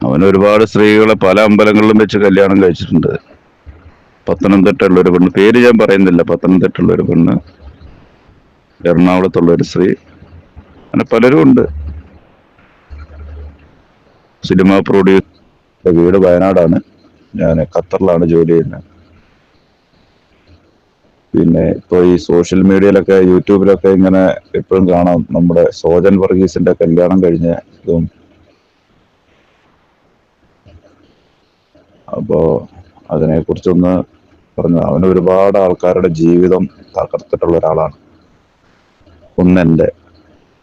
അവൻ ഒരുപാട് സ്ത്രീകളെ പല അമ്പലങ്ങളിലും വെച്ച് കല്യാണം കഴിച്ചിട്ടുണ്ട്. പത്തനംതിട്ടയുള്ള ഒരു പെണ്ണ്, പേര് ഞാൻ പറയുന്നില്ല, പത്തനംതിട്ടയുള്ള ഒരു പെണ്ണ്, എറണാകുളത്തുള്ള ഒരു സ്ത്രീ, അങ്ങനെ പലരും ഉണ്ട്. സിനിമ പ്രൊഡ്യൂസർ, വീട് വയനാടാണ്, ഞാൻ ഖത്തറിലാണ് ജോലി ചെയ്യുന്നത്. പിന്നെ ഇപ്പോൾ ഈ സോഷ്യൽ മീഡിയയിലൊക്കെ യൂട്യൂബിലൊക്കെ ഇങ്ങനെ എപ്പോഴും കാണാം നമ്മുടെ സോജൻ വർഗീസിന്റെ കല്യാണം കഴിഞ്ഞ ഇതും. അപ്പോ അതിനെക്കുറിച്ചൊന്ന് പറഞ്ഞു. അവന് ഒരുപാട് ആൾക്കാരുടെ ജീവിതം തകർത്തിട്ടുള്ള ഒരാളാണ്. ഒന്നെന്റെ,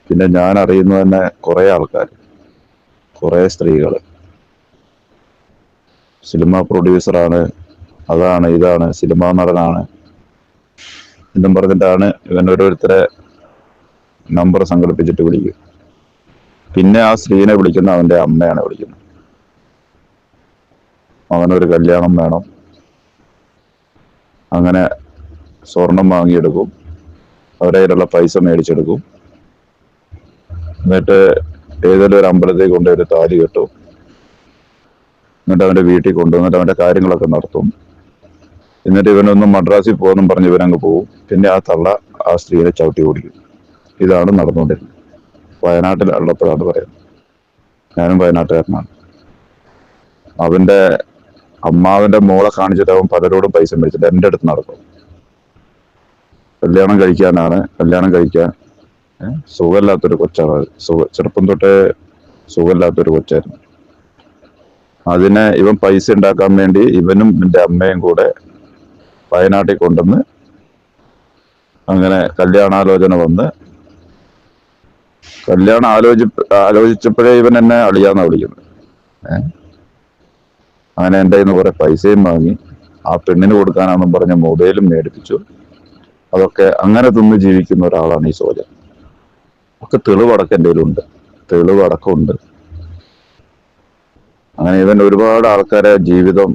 പിന്നെ ഞാൻ അറിയുന്ന തന്നെ കുറെ ആൾക്കാർ, കുറെ സ്ത്രീകൾ. സിനിമ പ്രൊഡ്യൂസറാണ്, അതാണ് ഇതാണ്, സിനിമാ നടനാണ് എന്നും പറഞ്ഞിട്ടാണ് ഇവൻ ഓരോരുത്തരെ നമ്പർ സംഘടിപ്പിച്ചിട്ട് വിളിക്കും. പിന്നെ ആ സ്ത്രീനെ വിളിക്കുന്ന അവന്റെ അമ്മയാണ് വിളിക്കുന്നത്. അവനൊരു കല്യാണം വേണം, അങ്ങനെ സ്വർണം വാങ്ങിയെടുക്കും, അവരുടെ കയ്യിലുള്ള പൈസ മേടിച്ചെടുക്കും, എന്നിട്ട് ഏതെങ്കിലും ഒരു അമ്പലത്തിൽ കൊണ്ട് ഒരു താലി കെട്ടും, എന്നിട്ട് അവന്റെ വീട്ടിൽ കൊണ്ടുവന്നിട്ട് അവന്റെ കാര്യങ്ങളൊക്കെ നടത്തും. എന്നിട്ട് ഇവനൊന്നും മദ്രാസിൽ പോകുമെന്നും പറഞ്ഞ് ഇവനങ്ങ് പോകും. പിന്നെ ആ തള്ള ആ സ്ത്രീയെ ചവിട്ടി ഓടിക്കും. ഇതാണ് നടന്നുകൊണ്ടിരുന്നത്. വയനാട്ടിലുള്ളപ്പോഴാണ് പറയുന്നത്. ഞാനും വയനാട്ടുകാരനാണ്. അവന്റെ അമ്മാവന്റെ മോളെ കാണിച്ചിട്ട് അവൻ പലരോടും പൈസ മേടിച്ചിട്ട് എൻ്റെ അടുത്ത് നടക്കും. കല്യാണം കഴിക്കാനാണ്, കല്യാണം കഴിക്കാൻ സുഖമില്ലാത്തൊരു കൊച്ചാണ്. ചെറുപ്പം തൊട്ടേ സുഖമില്ലാത്തൊരു കൊച്ചായിരുന്നു. അതിനെ ഇവൻ പൈസ ഉണ്ടാക്കാൻ വേണ്ടി ഇവനും എൻ്റെ അമ്മയും കൂടെ വയനാട്ടിൽ കൊണ്ടുവന്ന് അങ്ങനെ കല്യാണാലോചന വന്ന്, കല്യാണം ആലോചിച്ചപ്പോഴേ ഇവൻ എന്നെ അളിയാന്നാ വിളിക്കുന്നത്. അങ്ങനെ എൻ്റെ കയ്യിൽ നിന്ന് കുറെ പൈസയും വാങ്ങി, ആ പെണ്ണിന് കൊടുക്കാനാണെന്നും പറഞ്ഞ മൊബൈലും മേടിപ്പിച്ചു. അതൊക്കെ അങ്ങനെ തിന്ന് ജീവിക്കുന്ന ഒരാളാണ് ഈ സോജൻ. ഒക്കെ തെളിവടക്കം എൻ്റെ കയ്യിലുണ്ട്, തെളിവടക്കമുണ്ട്. അങ്ങനെ ഇവൻ ഒരുപാട് ആൾക്കാരെ ജീവിതം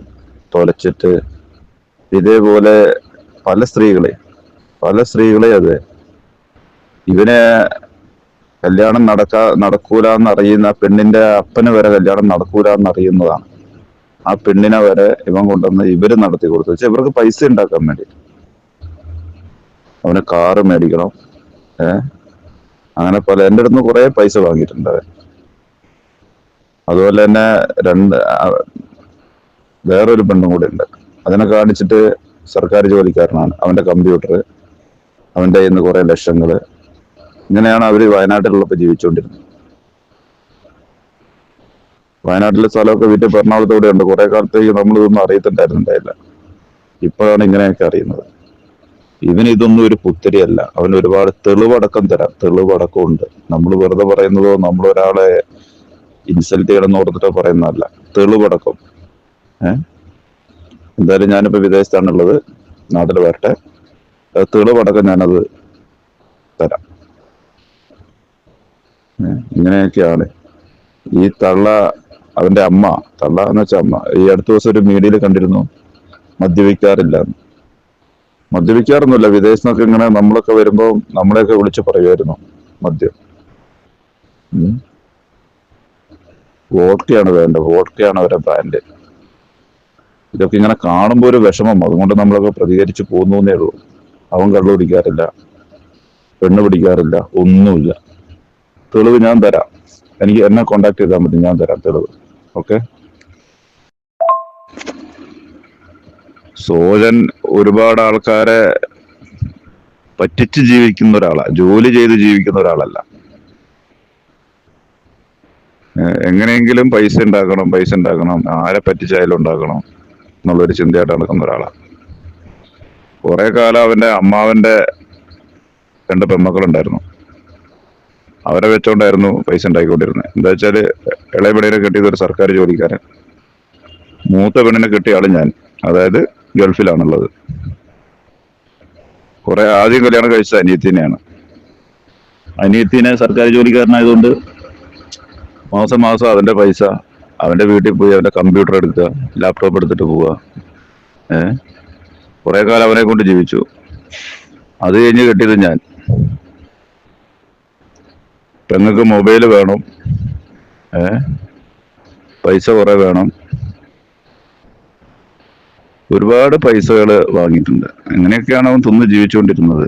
തൊലച്ചിട്ട് ഇതേപോലെ പല സ്ത്രീകളെ അതെ, ഇവനെ കല്യാണം നടക്കൂലെന്ന് അറിയുന്ന പെണ്ണിന്റെ അപ്പന് വരെ കല്യാണം നടക്കൂലെന്ന് അറിയുന്നതാണ്. ആ പെണ്ണിനെ വരെ ഇവൻ കൊണ്ടുവന്ന് ഇവര് നടത്തി കൊടുത്തു. വെച്ചാൽ ഇവർക്ക് പൈസ ഉണ്ടാക്കാൻ വേണ്ടി. അവന് കാറ് മേടിക്കണം, അങ്ങനെ പല എൻ്റെ അടുത്ത് കുറെ പൈസ വാങ്ങിയിട്ടുണ്ട് അവൻ. അതുപോലെ തന്നെ വേറൊരു പെണ്ണും കൂടെ ഉണ്ട്. അതിനെ കാണിച്ചിട്ട് സർക്കാർ ജോലിക്കാരനാണ്, അവന്റെ കമ്പ്യൂട്ടർ, അവന്റെ കയ്യിൽ നിന്ന് കുറെ ലക്ഷങ്ങള്. ഇങ്ങനെയാണ് അവര് വയനാട്ടിലുള്ളപ്പോൾ ജീവിച്ചുകൊണ്ടിരുന്നത്. വയനാട്ടിലെ സ്ഥലമൊക്കെ വിറ്റ് എറണാകുളത്തോടെ ഉണ്ട്. കുറെ കാലത്തേക്ക് നമ്മളിതൊന്നും അറിയത്തുണ്ടായിരുന്നുണ്ടായില്ല. ഇപ്പോഴാണ് ഇങ്ങനെയൊക്കെ അറിയുന്നത്. ഇവനിതൊന്നും ഒരു പുത്തരിയല്ല. അവൻ ഒരുപാട് തെളിവടക്കം തരാം, തെളിവടക്കം ഉണ്ട്. നമ്മൾ വെറുതെ പറയുന്നതോ നമ്മൾ ഒരാളെ ഇൻസൾട്ട് ചെയ്യണമെന്ന് ഓർത്തിട്ടോ പറയുന്നതല്ല, തെളിവടക്കം. എന്തായാലും ഞാനിപ്പോ വിദേശത്താണുള്ളത്, നാട്ടിൽ വരട്ടെ, തെളിവടക്കം ഞാനത് തരാം. ഇങ്ങനെയൊക്കെയാണ് ഈ തള്ള. അവന്റെ അമ്മ, തള്ള എന്ന് വെച്ചാൽ അമ്മ, ഈ അടുത്ത ദിവസം ഒരു മീഡിയയിൽ കണ്ടിരുന്നു, മദ്യപിക്കാറൊന്നുമില്ല. വിദേശത്തൊക്കെ ഇങ്ങനെ നമ്മളൊക്കെ വരുമ്പോൾ നമ്മളെയൊക്കെ വിളിച്ച് പറയുമായിരുന്നു മദ്യം. വോഡ്കയാണ് വേണ്ടത്, വോഡ്കയാണ് അവരുടെ ബ്രാൻഡ്. ഇതൊക്കെ ഇങ്ങനെ കാണുമ്പോൾ ഒരു വിഷമം, അതുകൊണ്ട് നമ്മളൊക്കെ പ്രതികരിച്ച് പോകുന്നേ ഉള്ളൂ. അവൻ കള്ളു പിടിക്കാറില്ല, പെണ്ണ് പിടിക്കാറില്ല, ഒന്നുമില്ല. തെളിവ് ഞാൻ തരാം, എന്നെ കോണ്ടാക്ട് ചെയ്താൽ മതി, ഞാൻ തരാം തെളിവ്. ഓക്കെ. സോജൻ ഒരുപാട് ആൾക്കാരെ പറ്റിച്ച് ജീവിക്കുന്ന ഒരാളാണ്, ജോലി ചെയ്ത് ജീവിക്കുന്ന ഒരാളല്ല. എങ്ങനെയെങ്കിലും പൈസ ഉണ്ടാക്കണം, ആരെ പറ്റിച്ചായാലും ഉണ്ടാക്കണം എന്നുള്ളൊരു ചിന്തയായിട്ട് നടക്കുന്ന ഒരാളാണ്. കുറെ കാലം അവന്റെ അമ്മാവന്റെ 2 പെൺമക്കളുണ്ടായിരുന്നു, അവരെ വെച്ചോണ്ടായിരുന്നു പൈസ ഉണ്ടാക്കിക്കൊണ്ടിരുന്നത്. എന്താ വെച്ചാല് ഇളയ പെണ്ണിനെ കെട്ടിയത് ഒരു സർക്കാർ ജോലിക്കാരൻ, മൂത്ത പെണ്ണിനെ കെട്ടിയ ആള് ഞാൻ, അതായത് ഗൾഫിലാണുള്ളത്. ആദ്യം കല്യാണം കഴിച്ചത് അനിയത്തിനെയാണ്. അനിയത്തിനെ സർക്കാർ ജോലിക്കാരനായതുകൊണ്ട് മാസം അതിന്റെ പൈസ അവന്റെ വീട്ടിൽ പോയി അവന്റെ കമ്പ്യൂട്ടർ എടുക്കുക, ലാപ്ടോപ്പ് എടുത്തിട്ട് പോവുക. കുറെ കാലം അവനെ കൊണ്ട് ജീവിച്ചു. അത് കഴിഞ്ഞ് കെട്ടിയത് ഞാൻ. പെങ്ങൾക്ക് മൊബൈല് വേണം, പൈസ കുറെ വേണം, ഒരുപാട് പൈസകൾ വാങ്ങിയിട്ടുണ്ട്. അങ്ങനെയൊക്കെയാണ് അവൻ തിന്ന് ജീവിച്ചുകൊണ്ടിരുന്നത്.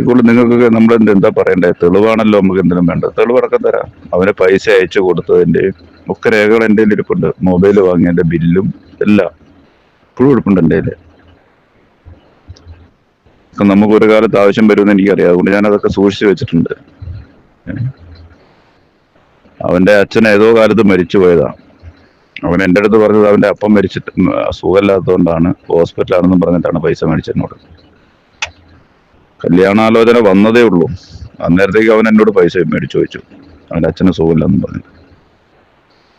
ഇപ്പോൾ നിങ്ങൾക്കൊക്കെ നമ്മൾ എന്താ പറയണ്ടേ? തെളിവാണല്ലോ നമുക്ക് എന്തിനും വേണ്ടത്. തെളിവടക്കം തരാം. അവന് പൈസ അയച്ചു കൊടുത്തതിൻ്റെയും ഒക്കെ രേഖകൾ എൻ്റെ കയ്യിൽ ഇരിപ്പുണ്ട്. മൊബൈൽ വാങ്ങിയതിൻ്റെ ബില്ലും എല്ലാം ഇപ്പോഴും ഇരിപ്പുണ്ട് എൻ്റെ കയ്യിൽ. നമുക്ക് ഒരു കാലത്ത് ആവശ്യം വരുമെന്ന് എനിക്കറിയാം. അതുകൊണ്ട് ഞാനതൊക്കെ സൂക്ഷിച്ചു വെച്ചിട്ടുണ്ട്. അവൻ്റെ അച്ഛൻ ഏതോ കാലത്ത് മരിച്ചു പോയതാണ്. അവൻ എൻ്റെ അടുത്ത് പറഞ്ഞത് അവൻ്റെ അപ്പം മരിച്ചിട്ട് സുഖമില്ലാത്തതുകൊണ്ടാണ്, ഹോസ്പിറ്റലാണെന്നും പറഞ്ഞിട്ടാണ് പൈസ മേടിച്ചെന്നോട്. കല്യാണാലോചന വന്നതേ ഉള്ളൂ, അന്നേരത്തേക്ക് അവൻ എന്നോട് പൈസ മേടിച്ചു ചോദിച്ചു. അവൻ്റെ അച്ഛന് സുഖമില്ലെന്നും പറഞ്ഞു.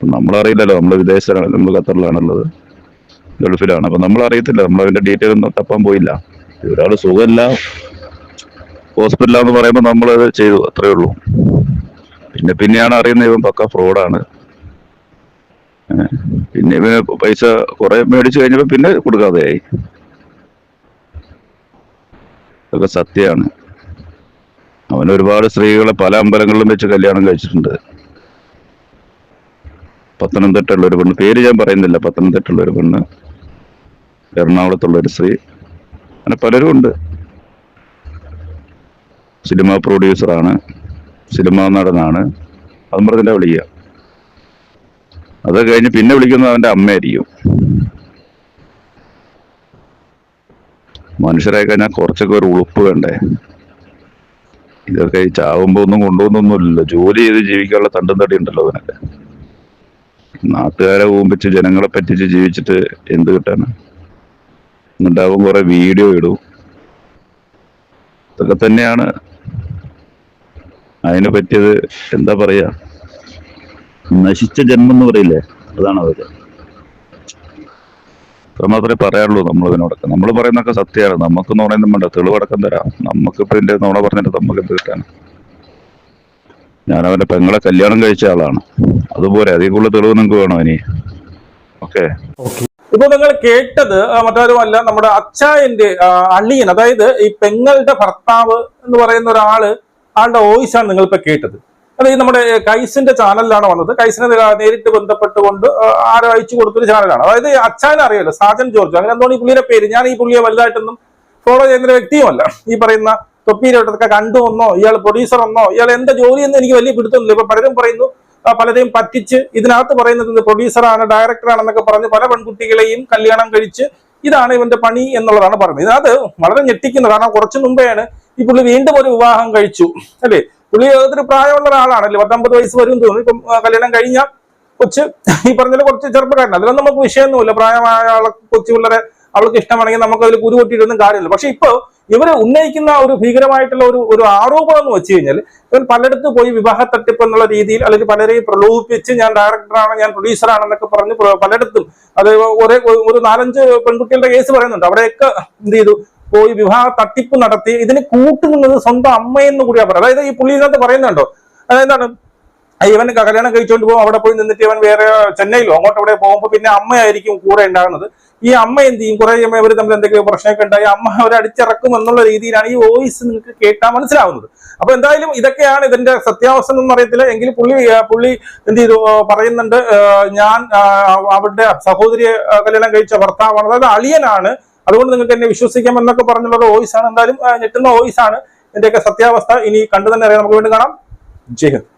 നമ്മളറിയില്ലല്ലോ, നമ്മൾ വിദേശത്താണ്, നമ്മൾ ഖത്തറിലാണുള്ളത്, ഗൾഫിലാണ്. അപ്പം നമ്മളറിയത്തില്ല, നമ്മളതിൻ്റെ ഡീറ്റെയിൽ ഒന്നും തപ്പാൻ പോയില്ല. ഒരാൾ സുഖമില്ല, ഹോസ്പിറ്റലാന്ന് പറയുമ്പോൾ നമ്മളത് ചെയ്തു, അത്രേ ഉള്ളൂ. പിന്നെയാണ് അറിയുന്നത് ഇവൻ പക്ക ഫ്രോഡാണ്. പിന്നെ ഇവന് പൈസ കുറെ മേടിച്ചു കഴിഞ്ഞപ്പോൾ പിന്നെ കൊടുക്കാതെയായി. ഇതൊക്കെ സത്യമാണ്. അവൻ ഒരുപാട് സ്ത്രീകളെ പല അമ്പലങ്ങളിലും വെച്ച് കല്യാണം കഴിച്ചിട്ടുണ്ട്. പത്തനംതിട്ടയുള്ള ഒരു പെണ്ണ്, പേര് ഞാൻ പറയുന്നില്ല, പത്തനംതിട്ടയുള്ള ഒരു പെണ്ണ്, എറണാകുളത്തുള്ള ഒരു സ്ത്രീ, അങ്ങനെ പലരും ഉണ്ട്. സിനിമ പ്രൊഡ്യൂസറാണ്, സിനിമാ നടനാണ്, അതും പറഞ്ഞിട്ടാ വിളിക്കുക. അത് കഴിഞ്ഞ് പിന്നെ വിളിക്കുന്നത് അവൻ്റെ അമ്മയായിരിക്കും. മനുഷ്യരായി കഴിഞ്ഞാൽ കുറച്ചൊക്കെ ഒരു ഉളുപ്പ് വേണ്ടേ? ഇതൊക്കെ ഈ ചാവുമ്പോ ഒന്നും കൊണ്ടുപോകുന്നൊന്നുമില്ലല്ലോ. ജോലി ചെയ്ത് ജീവിക്കാനുള്ള തണ്ടും തടി ഉണ്ടല്ലോ അതിനൊക്കെ. നാട്ടുകാരെ ഊമ്പിച്ച് ജനങ്ങളെ പറ്റിച്ച് ജീവിച്ചിട്ട് എന്ത് കിട്ടാനാ? എന്നിട്ടാവും കുറെ വീഡിയോ ഇടും. ഇതൊക്കെ തന്നെയാണ് അതിനെ പറ്റിയത്. എന്താ പറയാ, നശിച്ച ജന്മം എന്ന് പറയില്ലേ, അതാണ് അതൊക്കെ. അത്ര മാത്രമേ പറയാനുള്ളൂ നമ്മളിതിനോടൊക്കെ. നമ്മൾ പറയുന്നൊക്കെ സത്യമാണ്. നമുക്ക് നുണയൊന്നും വേണ്ട, തെളിവടക്കം തരാം. നമുക്കിപ്പോൾ ഇതിന്റെ നുണ പറഞ്ഞിട്ട് നമുക്ക് എന്ത് കിട്ടാൻ? ഞാൻ അവന്റെ പെങ്ങളെ കല്യാണം കഴിച്ച ആളാണ്, അതുപോലെ അതിൽ കൂടുതൽ തെളിവ് നിങ്ങൾക്ക് വേണോ ഇനി? ഓക്കെ. ഇപ്പൊ നിങ്ങൾ കേട്ടത് മറ്റാരുമല്ല, നമ്മുടെ അച്ചായന്റെ അളിയൻ, അതായത് ഈ പെങ്ങളുടെ ഭർത്താവ് എന്ന് പറയുന്ന ആളുടെ വോയിസ് ആണ് നിങ്ങൾ ഇപ്പൊ കേട്ടത്. അത് ഈ നമ്മുടെ കൈസിന്റെ ചാനലിലാണ് വന്നത്. കൈസിനെ നേരിട്ട് ബന്ധപ്പെട്ടുകൊണ്ട് ആരോ അയച്ചു കൊടുത്തൊരു ചാനലാണ്. അതായത് അച്ചായനെ അറിയാലോ, സാജൻ ജോർജ്, അങ്ങനെ എന്താണ് ഈ പുള്ളിയുടെ പേര്. ഞാൻ ഈ പുള്ളിയെ വലുതായിട്ടൊന്നും ഫോളോ ചെയ്യുന്ന ഒരു വ്യക്തിയുമല്ല. ഈ പറയുന്ന തൊപ്പീരോട്ടൊക്കെ കണ്ടുവന്നോ, ഇയാൾ പ്രൊഡ്യൂസർ എന്നോ, ഇയാൾ എന്താ ജോലിയെന്ന് എനിക്ക് വലിയ പിടുത്തമൊന്നുമില്ല. ഇപ്പൊ പലരും പറയുന്നു, പലരെയും പറ്റിച്ച് ഇതിനകത്ത് പറയുന്നത് പ്രൊഡ്യൂസറാണ്, ഡയറക്ടറാണെന്നൊക്കെ പറഞ്ഞ് പല പെൺകുട്ടികളെയും കല്യാണം കഴിച്ച് ഇതാണ് ഇവന്റെ പണി എന്നുള്ളതാണ് പറയുന്നത്. ഇതിനകത്ത് വളരെ ഞെട്ടിക്കുന്നത്, കാരണം കുറച്ചു മുമ്പെയാണ് ഈ പുള്ളി വീണ്ടും ഒരു വിവാഹം കഴിച്ചു, അല്ലേ? പുള്ളി ഏതൊരു പ്രായമുള്ള ഒരാളാണല്ലേ, 19 വയസ്സ് വരും തോന്നുന്നു. ഇപ്പം കല്യാണം കഴിഞ്ഞ കൊച്ച് ഈ പറഞ്ഞ കുറച്ച് ചെറുപ്പക്കാരൻ, അതിലൊന്നും നമുക്ക് വിഷയമൊന്നുമില്ല. പ്രായമായ ആളെ കൊച്ചു പിള്ളേരെ അവൾക്ക് ഇഷ്ടമാണെങ്കിൽ നമുക്ക് അതിൽ കുരുപൊട്ടിയിട്ടൊന്നും കാര്യമില്ല. പക്ഷെ ഇപ്പൊ ഇവര് ഉന്നയിക്കുന്ന ഒരു ഭീകരമായിട്ടുള്ള ഒരു ആരോപണം എന്ന് വെച്ച് കഴിഞ്ഞാൽ, ഇവൻ പലയിടത്ത് പോയി വിവാഹ തട്ടിപ്പ് എന്നുള്ള രീതിയിൽ, അല്ലെങ്കിൽ പലരെയും പ്രലോഭിപ്പിച്ച് ഞാൻ ഡയറക്ടറാണ്, ഞാൻ പ്രൊഡ്യൂസറാണെന്നൊക്കെ പറഞ്ഞ് പലയിടത്തും, അത് ഒരു 4-5 പെൺകുട്ടികളുടെ കേസ് പറയുന്നുണ്ട്. അവിടെയൊക്കെ എന്ത് ചെയ്തു, പോയി വിവാഹ തട്ടിപ്പ് നടത്തി. ഇതിന് കൂട്ടുനിന്നത് സ്വന്തം അമ്മയെന്ന് കൂടിയാ പറയുന്നത്. അതായത് ഈ പുള്ളിനകത്ത് പറയുന്നുണ്ടോ, അതെന്താണ്, ഇവൻ കല്യാണം കഴിച്ചുകൊണ്ട് പോകും, അവിടെ പോയി നിന്നിട്ട് ഇവൻ വേറെ ചെന്നൈയിലോ അങ്ങോട്ട് അവിടെ പോകുമ്പോൾ പിന്നെ അമ്മയായിരിക്കും കൂടെ ഉണ്ടാകുന്നത്. ഈ അമ്മ എന്ത് ചെയ്യും, കുറെ കഴിയുമ്പോൾ ഇവർ തമ്മിൽ എന്തെങ്കിലും പ്രശ്നമൊക്കെ ഉണ്ടായി അമ്മ അവരെ അടിച്ചിറക്കും എന്നുള്ള രീതിയിലാണ് ഈ വോയിസ് നിങ്ങൾക്ക് കേട്ടാൽ മനസ്സിലാവുന്നത്. അപ്പൊ എന്തായാലും ഇതൊക്കെയാണ് ഇതിന്റെ സത്യാവസ്ഥ എന്നൊന്നും അറിയത്തില്ല. എങ്കിലും പുള്ളി എന്ത് ചെയ്തു പറയുന്നുണ്ട്, ഞാൻ അവരുടെ സഹോദരിയെ കല്യാണം കഴിച്ച ഭർത്താവാണ്, അതായത് അളിയനാണ്, അതുകൊണ്ട് നിങ്ങൾക്ക് എന്നെ വിശ്വസിക്കാം എന്നൊക്കെ പറഞ്ഞുള്ള വോയിസ് ആണ്. എന്തായാലും ഞെട്ടുന്ന വോയിസ് ആണ്. ഇതിന്റെയൊക്കെ സത്യാവസ്ഥ ഇനി കണ്ടു തന്നെ അറിയാം. നമുക്ക് വീണ്ടും കാണാം. ജയ് ഹിന്ദ്.